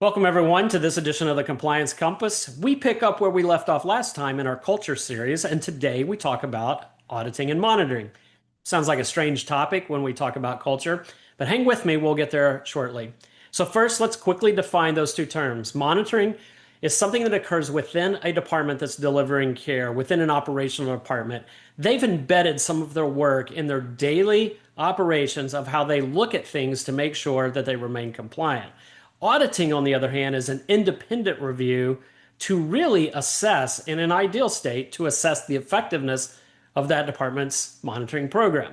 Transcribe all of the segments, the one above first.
Welcome, everyone, to this edition of the Compliance Compass. We pick up where we left off last time in our culture series, and today we talk about auditing and monitoring. Sounds like a strange topic when we talk about culture, but hang with me, we'll get there shortly. So, first, let's quickly define those two terms. Monitoring is something that occurs within a department that's delivering care, within an operational department. They've embedded some of their work in their daily operations of how they look at things to make sure that they remain compliant. Auditing, on the other hand, is an independent review to really assess, in an ideal state, to assess the effectiveness of that department's monitoring program.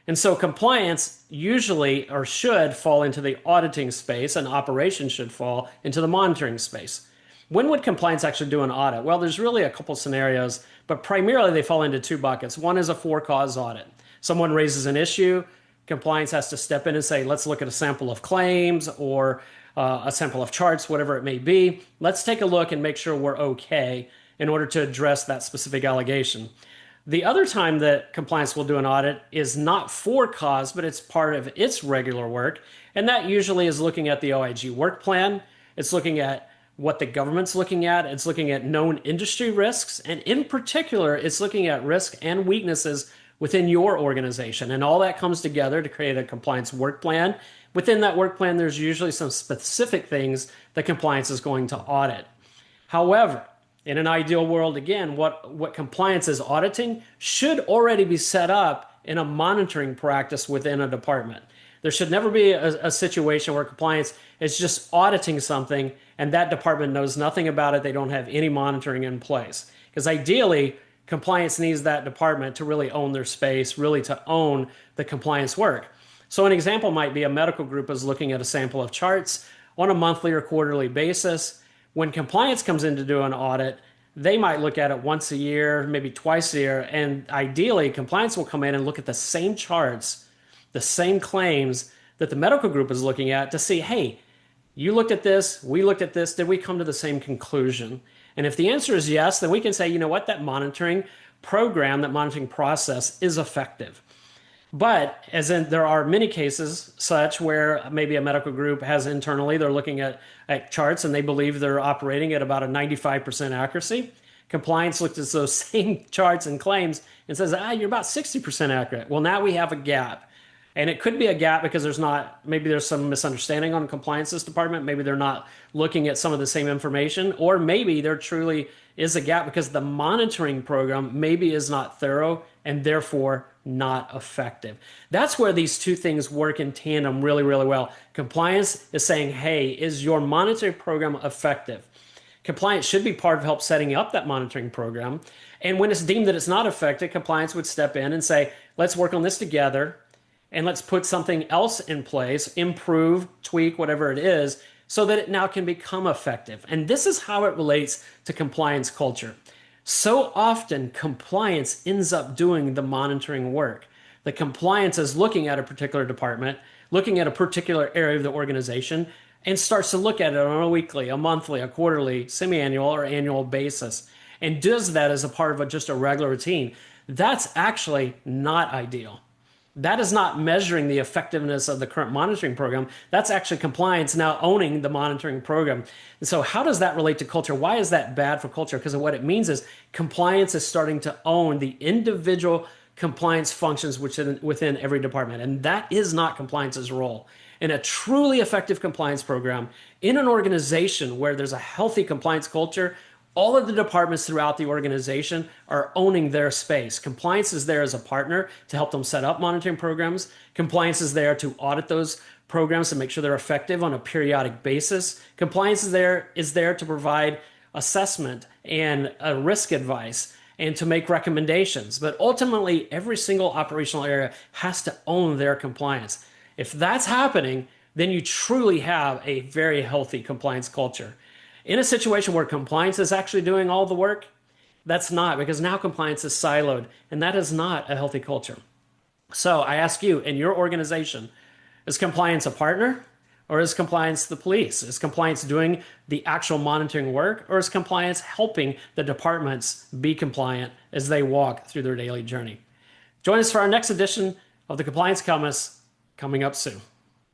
And so compliance usually or should fall into the auditing space, and operations should fall into the monitoring space. When would compliance actually do an audit? Well, there's really a couple scenarios, but primarily they fall into two buckets. One is a for-cause audit. Someone raises an issue, compliance has to step in and say, let's look at a sample of claims or a sample of charts, whatever it may be. Let's take a look and make sure we're okay in order to address that specific allegation. The other time that compliance will do an audit is not for cause, but it's part of its regular work. And that usually is looking at the OIG work plan. It's looking at what the government's looking at. It's looking at known industry risks. And in particular, it's looking at risk and weaknesses within your organization. And all that comes together to create a compliance work plan. Within that work plan, there's usually some specific things that compliance is going to audit. However, in an ideal world, again, what compliance is auditing should already be set up in a monitoring practice within a department. There should never be a situation where compliance is just auditing something and that department knows nothing about it. They don't have any monitoring in place. Because ideally, compliance needs that department to really own their space, really to own the compliance work. So an example might be a medical group is looking at a sample of charts on a monthly or quarterly basis. When compliance comes in to do an audit, they might look at it once a year, maybe twice a year, and ideally compliance will come in and look at the same charts, the same claims that the medical group is looking at to see, hey, you looked at this, we looked at this, did we come to the same conclusion? And if the answer is yes, then we can say, you know what, that monitoring program, that monitoring process is effective. But as in, there are many cases such where maybe a medical group has internally, they're looking at charts and they believe they're operating at about a 95% accuracy. Compliance looks at those same charts and claims and says, you're about 60% accurate. Well, now we have a gap. And it could be a gap because maybe there's some misunderstanding on compliance's department. Maybe they're not looking at some of the same information, or maybe there truly is a gap because the monitoring program maybe is not thorough and therefore not effective. That's where these two things work in tandem really, really well. Compliance is saying, hey, is your monitoring program effective? Compliance should be part of help setting up that monitoring program. And when it's deemed that it's not effective, compliance would step in and say, let's work on this together. And let's put something else in place, improve, tweak, whatever it is, so that it now can become effective. And this is how it relates to compliance culture. So often, compliance ends up doing the monitoring work. The compliance is looking at a particular department, looking at a particular area of the organization, and starts to look at it on a weekly, a monthly, a quarterly, semi-annual, or annual basis, and does that as a part of just a regular routine. That's actually not ideal. That is not measuring the effectiveness of the current monitoring program. That's actually compliance now owning the monitoring program. And so how does that relate to culture? Why is that bad for culture? Because what it means is compliance is starting to own the individual compliance functions within every department. And that is not compliance's role. In a truly effective compliance program, in an organization where there's a healthy compliance culture, all of the departments throughout the organization are owning their space. Compliance is there as a partner to help them set up monitoring programs. Compliance is there to audit those programs to make sure they're effective on a periodic basis. Compliance is there to provide assessment and risk advice and to make recommendations. But ultimately, every single operational area has to own their compliance. If that's happening, then you truly have a very healthy compliance culture. In a situation where compliance is actually doing all the work, that's not, because now compliance is siloed, and that is not a healthy culture. So I ask you, in your organization, is compliance a partner, or is compliance the police? Is compliance doing the actual monitoring work, or is compliance helping the departments be compliant as they walk through their daily journey? Join us for our next edition of the Compliance Compass coming up soon.